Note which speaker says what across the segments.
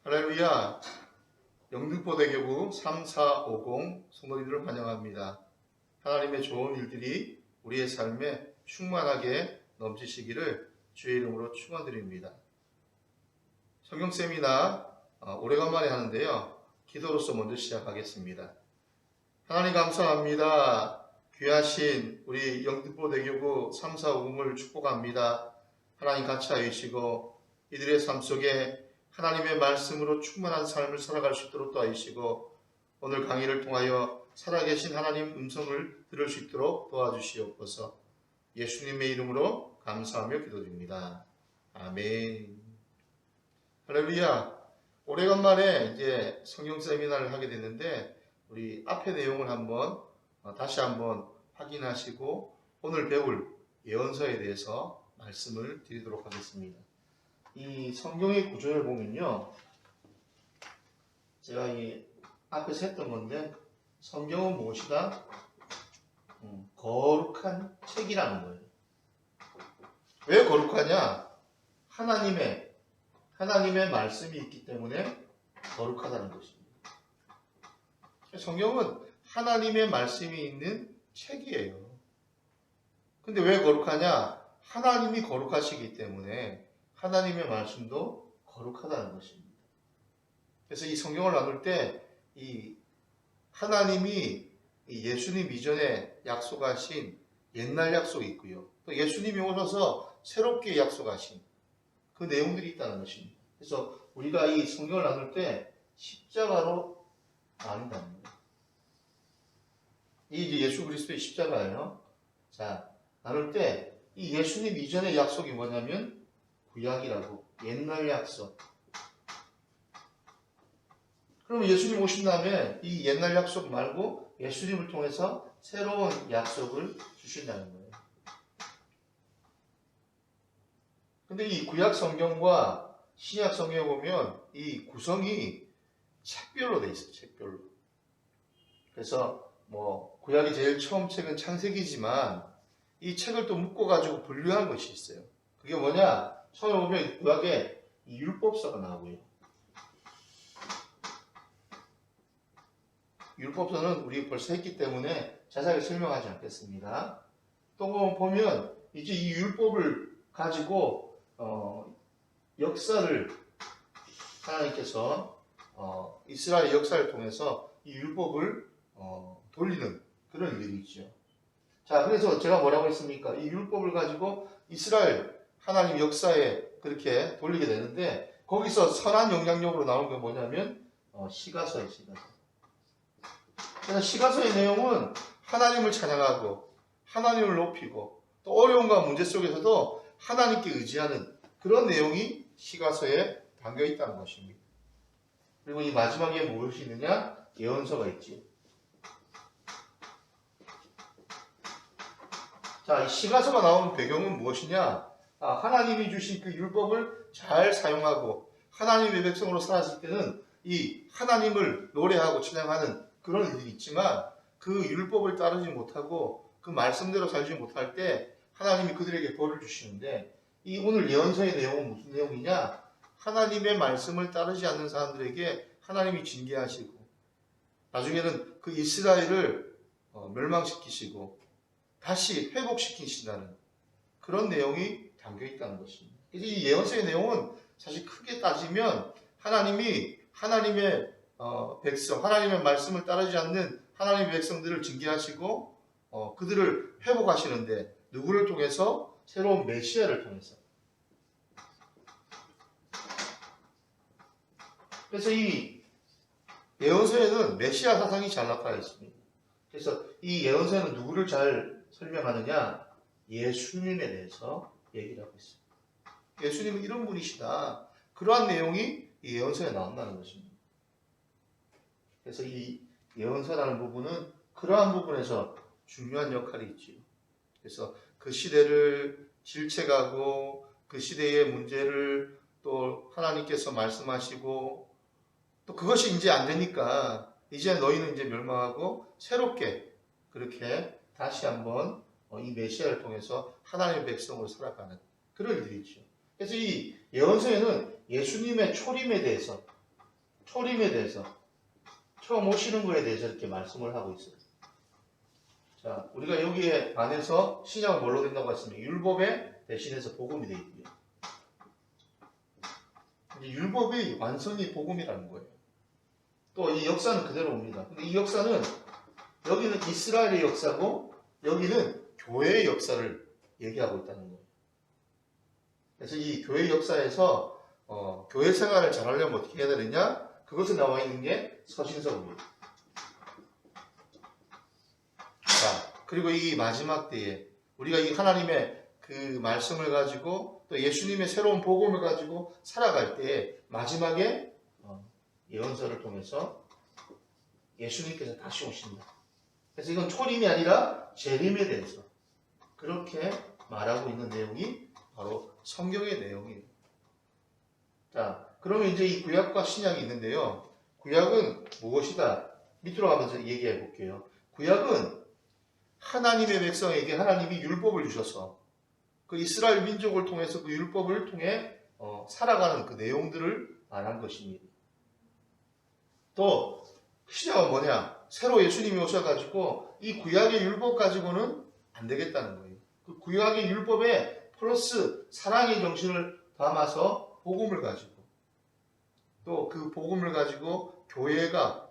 Speaker 1: 할렐루야. 영등포대교구 3450 성도님들을 환영합니다. 하나님의 좋은 일들이 우리의 삶에 충만하게 넘치시기를 주의 이름으로 축원드립니다. 성경 세미나 오래간만에 하는데요. 기도로서 먼저 시작하겠습니다. 하나님 감사합니다. 귀하신 우리 영등포대교구 3450을 축복합니다. 하나님 같이 하시고 이들의 삶 속에 하나님의 말씀으로 충만한 삶을 살아갈 수 있도록 도와주시고 오늘 강의를 통하여 살아계신 하나님 음성을 들을 수 있도록 도와주시옵소서. 예수님의 이름으로 감사하며 기도드립니다. 아멘. 할렐루야. 오래간만에 이제 성경 세미나를 하게 됐는데 우리 앞의 내용을 다시 한번 확인하시고 오늘 배울 예언서에 대해서 말씀을 드리도록 하겠습니다. 이 성경의 구조를 보면요. 제가 이 앞에서 했던 건데 성경은 무엇이다? 거룩한 책이라는 거예요. 왜 거룩하냐? 하나님의 말씀이 있기 때문에 거룩하다는 것입니다. 성경은 하나님의 말씀이 있는 책이에요. 근데 왜 거룩하냐? 하나님이 거룩하시기 때문에 하나님의 말씀도 거룩하다는 것입니다. 그래서 이 성경을 나눌 때 이 하나님이 예수님 이전에 약속하신 옛날 약속이 있고요. 또 예수님이 오셔서 새롭게 약속하신 그 내용들이 있다는 것입니다. 그래서 우리가 이 성경을 나눌 때 십자가로 나눈다는 거예요. 이게 예수 그리스도의 십자가예요. 자, 나눌 때 이 예수님 이전의 약속이 뭐냐면 구약이라고 옛날 약속. 그러면 예수님 오신 다음에 이 옛날 약속 말고 예수님을 통해서 새로운 약속을 주신다는 거예요. 근데 이 구약 성경과 신약 성경에 보면 이 구성이 책별로 돼 있어요. 책별로. 그래서 구약이 제일 처음 책은 창세기지만 이 책을 또 묶어가지고 분류한 것이 있어요. 그게 뭐냐? 처음에 보면 구약에 이 율법서가 나오고요. 율법서는 우리 벌써 했기 때문에 자세하게 설명하지 않겠습니다. 또 보면 이제 이 율법을 가지고 역사를 하나님께서 이스라엘 역사를 통해서 이 율법을 돌리는 그런 일이 있죠. 자, 그래서 제가 뭐라고 했습니까? 이 율법을 가지고 이스라엘 하나님 역사에 그렇게 돌리게 되는데 거기서 선한 영향력으로 나온 게 뭐냐면 시가서예요. 시가서. 그래서 시가서의 내용은 하나님을 찬양하고 하나님을 높이고 또 어려움과 문제 속에서도 하나님께 의지하는 그런 내용이 시가서에 담겨 있다는 것입니다. 그리고 이 마지막에 무엇이 있느냐? 예언서가 있지요. 자, 이 시가서가 나오는 배경은 무엇이냐? 하나님이 주신 그 율법을 잘 사용하고 하나님의 백성으로 살았을 때는 이 하나님을 노래하고 찬양하는 그런 일이 있지만 그 율법을 따르지 못하고 그 말씀대로 살지 못할 때 하나님이 그들에게 벌을 주시는데 이 오늘 예언서의 내용은 무슨 내용이냐? 하나님의 말씀을 따르지 않는 사람들에게 하나님이 징계하시고 나중에는 그 이스라엘을 멸망시키시고 다시 회복시키신다는 그런 내용이 담겨 있다는 것입니다. 그래서 이 예언서의 내용은 사실 크게 따지면 하나님이 하나님의 백성, 하나님의 말씀을 따르지 않는 하나님의 백성들을 징계하시고 그들을 회복하시는데 누구를 통해서? 새로운 메시아를 통해서. 그래서 이 예언서에는 메시아 사상이 잘 나타나 있습니다. 그래서 이 예언서에는 누구를 잘 설명하느냐? 예수님에 대해서 얘기를 하고 있습니다. 예수님은 이런 분이시다. 그러한 내용이 이 예언서에 나온다는 것입니다. 그래서 이 예언서라는 부분은 그러한 부분에서 중요한 역할이 있지요. 그래서 그 시대를 질책하고 그 그 시대의 문제를 또 하나님께서 말씀하시고 또 그것이 이제 안 되니까 이제 너희는 이제 멸망하고 새롭게 그렇게 다시 한번 이 메시아를 통해서 하나님의 백성으로 살아가는 그런 일들이죠. 그래서 이 예언서에는 예수님의 초림에 대해서 처음 오시는 거에 대해서 이렇게 말씀을 하고 있어요. 자, 우리가 여기에 반해서 신약은 뭘로 된다고 했습니까? 율법에 대신해서 복음이 되어 있고요. 이제 율법의 완성이 복음이라는 거예요. 또 이 역사는 그대로 옵니다. 근데 이 역사는 여기는 이스라엘의 역사고 여기는 교회의 역사를 얘기하고 있다는 거예요. 그래서 이 교회 역사에서 교회 생활을 잘하려면 어떻게 해야 되느냐? 그것에 나와 있는 게 서신서입니다. 자, 그리고 이 마지막 때에 우리가 이 하나님의 그 말씀을 가지고 또 예수님의 새로운 복음을 가지고 살아갈 때에 마지막에 예언서를 통해서 예수님께서 다시 오신다. 그래서 이건 초림이 아니라 재림에 대해서 그렇게 말하고 있는 내용이 바로 성경의 내용이에요. 자, 그러면 이제 이 구약과 신약이 있는데요. 구약은 무엇이다? 밑으로 가면서 얘기해 볼게요. 구약은 하나님의 백성에게 하나님이 율법을 주셔서 그 이스라엘 민족을 통해서 그 율법을 통해 살아가는 그 내용들을 말한 것입니다. 또 신약은 뭐냐? 새로 예수님이 오셔가지고 이 구약의 율법 가지고는 안 되겠다는 거예요. 그 구약의 율법에 플러스 사랑의 정신을 담아서 복음을 가지고 또 그 복음을 가지고 교회가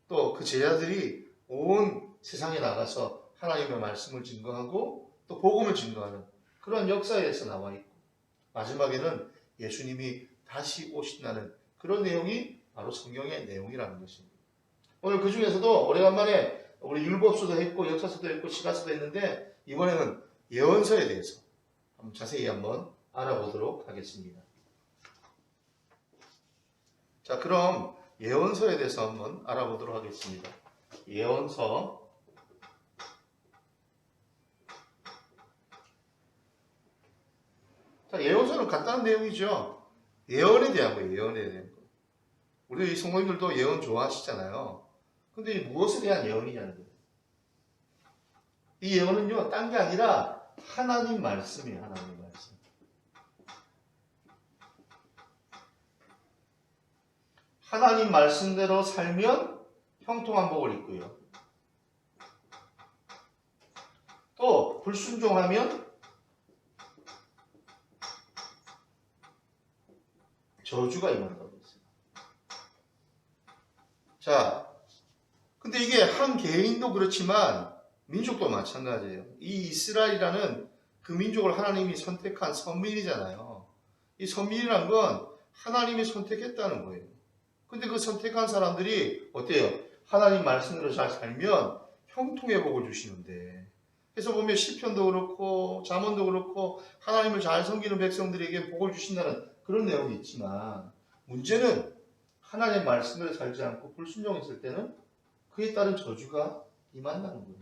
Speaker 1: 또 그 제자들이 온 세상에 나가서 하나님의 말씀을 증거하고 또 복음을 증거하는 그런 역사에서 나와 있고 마지막에는 예수님이 다시 오신다는 그런 내용이 바로 성경의 내용이라는 것입니다. 오늘 그 중에서도 오래간만에 우리 율법서도 했고 역사서도 했고 시가서도 했는데 이번에는 예언서에 대해서 자세히 한번 알아보도록 하겠습니다. 자, 그럼 예언서에 대해서 한번 알아보도록 하겠습니다. 예언서. 자, 예언서는 간단한 내용이죠. 예언에 대한 거예요. 예언에 대한 거. 우리 성도님들도 예언 좋아하시잖아요. 근데 이 무엇에 대한 예언이냐는 거예요. 이 예언은요, 딴 게 아니라 하나님 말씀이에요. 하나님 말씀. 하나님 말씀대로 살면 형통한 복을 입고요. 또 불순종하면 저주가 임한다고 했어요. 자, 근데 이게 한 개인도 그렇지만 민족도 마찬가지예요. 이 이스라엘이라는 그 민족을 하나님이 선택한 선민이잖아요. 이 선민이란 건 하나님이 선택했다는 거예요. 근데 그 선택한 사람들이 어때요? 하나님 말씀대로 잘 살면 형통의 복을 주시는데 그래서 보면 시편도 그렇고 잠언도 그렇고 하나님을 잘 섬기는 백성들에게 복을 주신다는 그런 내용이 있지만 문제는 하나님의 말씀대로 살지 않고 불순종했을 때는 그에 따른 저주가 임한다는 거예요.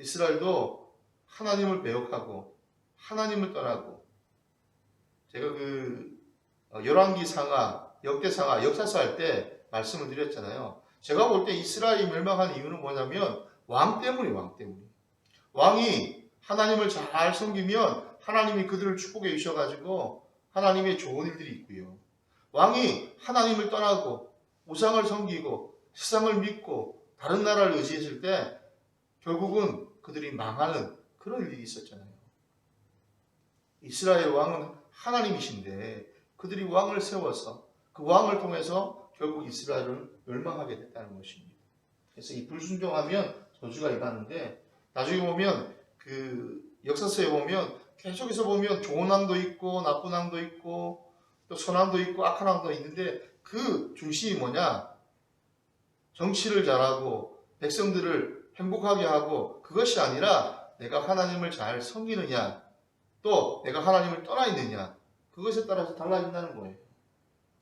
Speaker 1: 이스라엘도 하나님을 배역하고 하나님을 떠나고 제가 열왕기상하, 역대상하, 역사서 할 때 말씀을 드렸잖아요. 제가 볼 때 이스라엘이 멸망한 이유는 뭐냐면 왕 때문이에요. 왕 때문에. 왕이 하나님을 잘 섬기면 하나님이 그들을 축복해 주셔가지고 하나님의 좋은 일들이 있고요. 왕이 하나님을 떠나고 우상을 섬기고 세상을 믿고 다른 나라를 의지했을 때 결국은 그들이 망하는 그런 일이 있었잖아요. 이스라엘 왕은 하나님이신데 그들이 왕을 세워서 그 왕을 통해서 결국 이스라엘을 멸망하게 됐다는 것입니다. 그래서 이 불순종하면 저주가 임하는데 나중에 보면 그 역사서에 보면 계속해서 보면 좋은 왕도 있고 나쁜 왕도 있고 또 선왕도 있고 악한 왕도 있는데 그 중심이 뭐냐? 정치를 잘하고 백성들을 행복하게 하고 그것이 아니라 내가 하나님을 잘 섬기느냐 또 내가 하나님을 떠나 있느냐 그것에 따라서 달라진다는 거예요.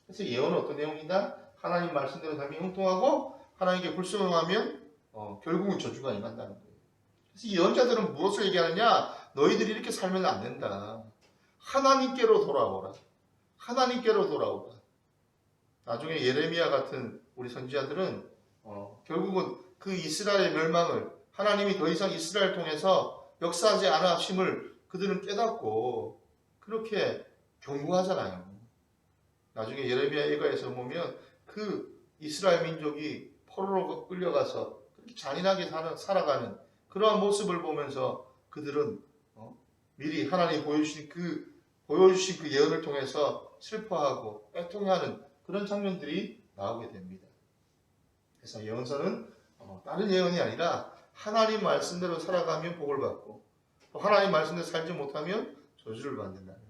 Speaker 1: 그래서 예언은 어떤 내용이냐? 하나님 말씀대로 삶이 형통하고 하나님께 불순종하면 결국은 저주가 임한다는 거예요. 그래서 예언자들은 무엇을 얘기하느냐? 너희들이 이렇게 살면 안 된다. 하나님께로 돌아오라. 하나님께로 돌아오라. 나중에 예레미야 같은 우리 선지자들은 결국은 그 이스라엘의 멸망을 하나님이 더 이상 이스라엘을 통해서 역사하지 않아 하심을 그들은 깨닫고 그렇게 경고하잖아요. 나중에 예레미야 일가에서 보면 그 이스라엘 민족이 포로로 끌려가서 그렇게 잔인하게 살아가는 그러한 모습을 보면서 그들은 미리 하나님이 보여주신 그 예언을 통해서 슬퍼하고 애통해하는 그런 장면들이 나오게 됩니다. 그래서 예언서는 다른 예언이 아니라 하나님 말씀대로 살아가면 복을 받고 또 하나님 말씀대로 살지 못하면 저주를 받는다는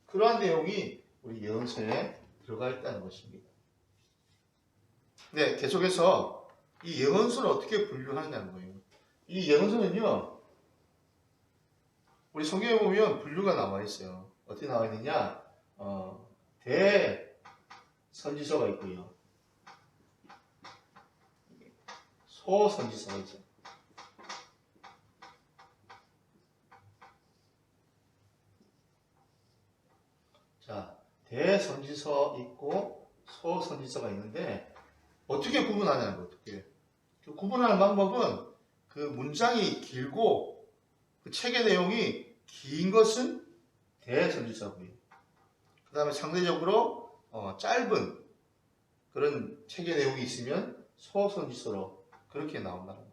Speaker 1: 그러한 내용이 우리 예언서에 들어가 있다는 것입니다. 네, 계속해서 이 예언서를 어떻게 분류하냐는 거예요. 이 예언서는요, 우리 성경에 보면 분류가 나와 있어요. 어떻게 나와 있느냐? 대선지서가 있고요. 소선지서가 있죠. 자, 대선지서 있고 소선지서가 있는데 어떻게 구분하냐는 거예요. 어떻게. 그 구분하는 방법은 그 문장이 길고 그 책의 내용이 긴 것은 대선지서고요. 그 다음에 상대적으로 짧은 그런 책의 내용이 있으면 소선지서로 그렇게 나온다는 거예요.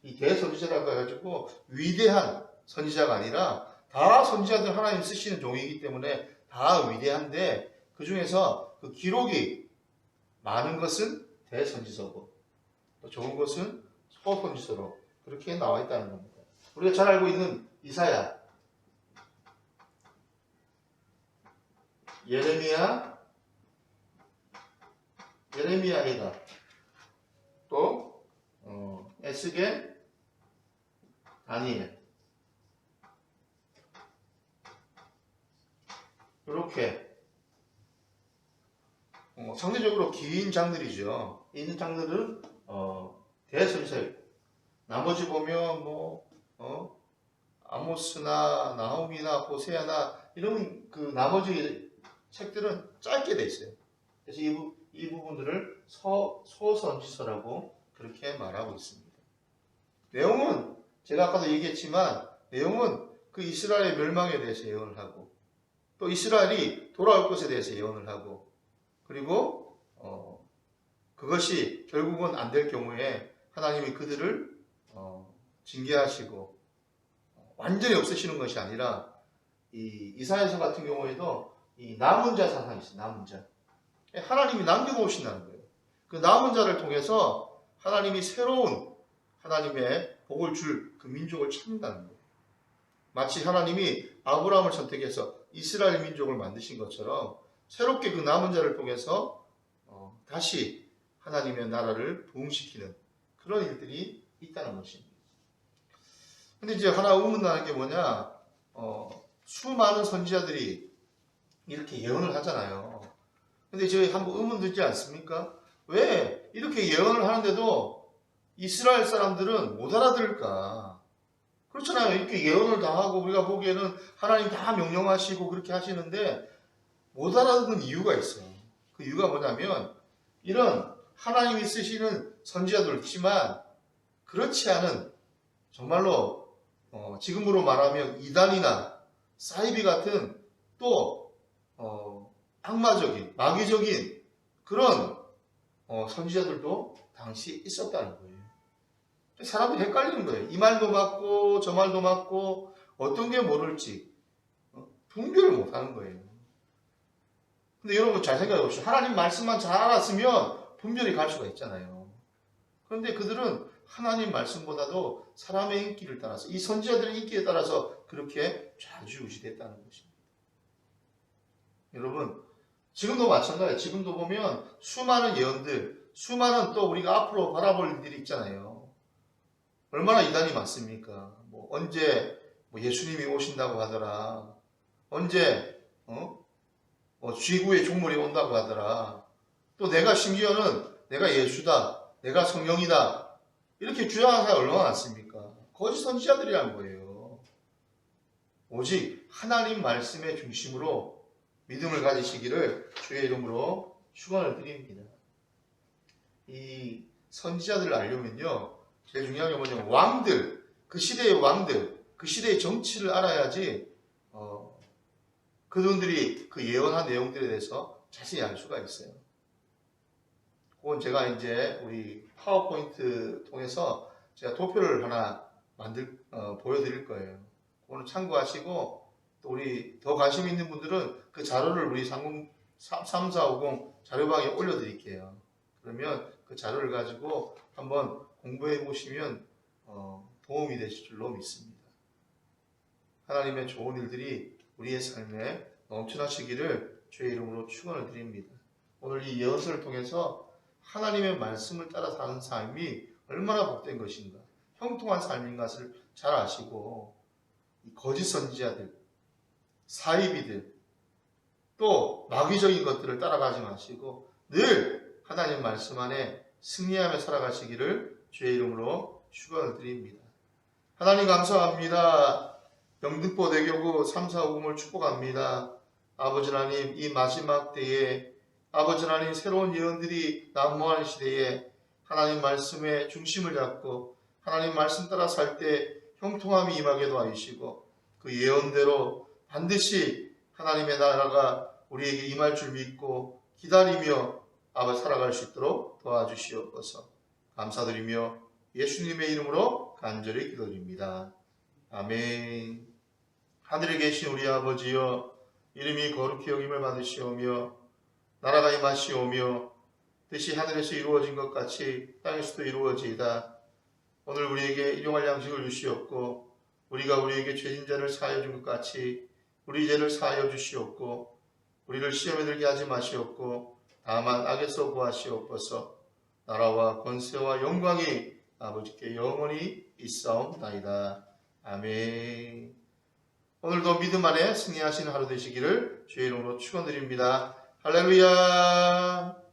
Speaker 1: 이 대선지자라고 해가지고 위대한 선지자가 아니라 다 선지자들 하나님 쓰시는 종이기 때문에 다 위대한데 그 중에서 그 기록이 많은 것은 대선지서고 또 좋은 것은 소선지서로 그렇게 나와 있다는 겁니다. 우리가 잘 알고 있는 이사야, 예레미야이다. 또 에스겔, 다니엘 이렇게 상대적으로 긴 장들이죠. 있는 장들은 대선지서예요. 나머지 보면 아모스나 나홈이나 호세아나 이런 그 나머지 책들은 짧게 돼 있어요. 그래서 이 부분들을 소선지서라고 그렇게 말하고 있습니다. 내용은 제가 아까도 얘기했지만 내용은 그 이스라엘의 멸망에 대해서 예언을 하고 또 이스라엘이 돌아올 것에 대해서 예언을 하고 그리고 그것이 결국은 안 될 경우에 하나님이 그들을 징계하시고 완전히 없애시는 것이 아니라 이 이사야서 같은 경우에도 이 남은 자 사상이 있어요. 남은 자. 하나님이 남겨놓으신다는 거예요. 그 남은 자를 통해서 하나님이 새로운 하나님의 복을 줄 그 민족을 찾는다는 거예요. 마치 하나님이 아브라함을 선택해서 이스라엘 민족을 만드신 것처럼 새롭게 그 남은 자를 통해서 다시 하나님의 나라를 부흥시키는 그런 일들이 있다는 것입니다. 근데 이제 하나 의문나는 게 뭐냐, 수많은 선지자들이 이렇게 예언을 하잖아요. 근데 저희 한번 의문 들지 않습니까? 왜 이렇게 예언을 하는데도 이스라엘 사람들은 못 알아들을까? 그렇잖아요. 이렇게 예언을 다 하고 우리가 보기에는 하나님 다 명령하시고 그렇게 하시는데 못 알아듣는 이유가 있어요. 그 이유가 뭐냐면 이런 하나님이 쓰시는 선지자도 있지만 그렇지 않은 정말로 지금으로 말하면 이단이나 사이비 같은 또 악마적인 마귀적인 그런 선지자들도 당시 있었다는 거예요. 사람들이 헷갈리는 거예요. 이 말도 맞고 저 말도 맞고 어떤 게 모를지 분별을 못하는 거예요. 근데 여러분 잘 생각해 보십시오. 하나님 말씀만 잘 알았으면 분별이 갈 수가 있잖아요. 그런데 그들은 하나님 말씀보다도 사람의 인기를 따라서 이 선지자들의 인기에 따라서 그렇게 좌지우지됐다는 것입니다. 여러분 지금도 마찬가지예요. 지금도 보면 수많은 예언들, 수많은 또 우리가 앞으로 바라볼 일들이 있잖아요. 얼마나 이단이 많습니까? 언제 예수님이 오신다고 하더라. 언제 쥐구의 종말이 온다고 하더라. 또 내가 심지어는 내가 예수다, 내가 성령이다 이렇게 주장하는 사람이 얼마나 많습니까? 거짓 선지자들이라는 거예요. 오직 하나님 말씀의 중심으로 믿음을 가지시기를 주의 이름으로 축원을 드립니다. 이 선지자들을 알려면요, 제일 중요한 게 뭐냐면 왕들, 그 시대의 왕들, 그 시대의 정치를 알아야지 그분들이 그 예언한 내용들에 대해서 자세히 알 수가 있어요. 그건 제가 이제 우리 파워포인트 통해서 제가 도표를 하나 보여드릴 거예요. 그거는 참고하시고, 또 우리 더 관심 있는 분들은 그 자료를 우리 3450 자료방에 올려드릴게요. 그러면 그 자료를 가지고 한번 공부해 보시면 도움이 되실 줄로 믿습니다. 하나님의 좋은 일들이 우리의 삶에 넘쳐나시기를 주의 이름으로 축원을 드립니다. 오늘 이 예언서를 통해서 하나님의 말씀을 따라 사는 삶이 얼마나 복된 것인가, 형통한 삶인 것을 잘 아시고, 거짓 선지자들, 사이비들, 또 마귀적인 것들을 따라가지 마시고 늘 하나님 말씀 안에 승리하며 살아가시기를 주의 이름으로 축원을 드립니다. 하나님 감사합니다. 영등포 대교구 3450을 축복합니다. 아버지 하나님, 이 마지막 때에 아버지 하나님, 새로운 예언들이 난무하는 시대에 하나님 말씀의 중심을 잡고 하나님 말씀 따라 살 때 형통함이 임하게 도와주시고, 그 예언대로 반드시 하나님의 나라가 우리에게 임할 줄 믿고 기다리며 아버지 살아갈 수 있도록 도와주시옵소서. 감사드리며 예수님의 이름으로 간절히 기도드립니다. 아멘. 하늘에 계신 우리 아버지여, 이름이 거룩히 여김을 받으시오며 나라가 임하시오며 뜻이 하늘에서 이루어진 것 같이 땅에서도 이루어지이다. 오늘 우리에게 일용할 양식을 주시옵고, 우리가 우리에게 죄진 자를 사하여 준 것 같이 우리 죄를 사하여 주시옵고, 우리를 시험에 들게 하지 마시옵고 다만 악에서 구하시옵소서. 나라와 권세와 영광이 아버지께 영원히 있사옵나이다. 아멘. 오늘도 믿음 안에 승리하시는 하루 되시기를 주의 이름으로 축원드립니다. 할렐루야.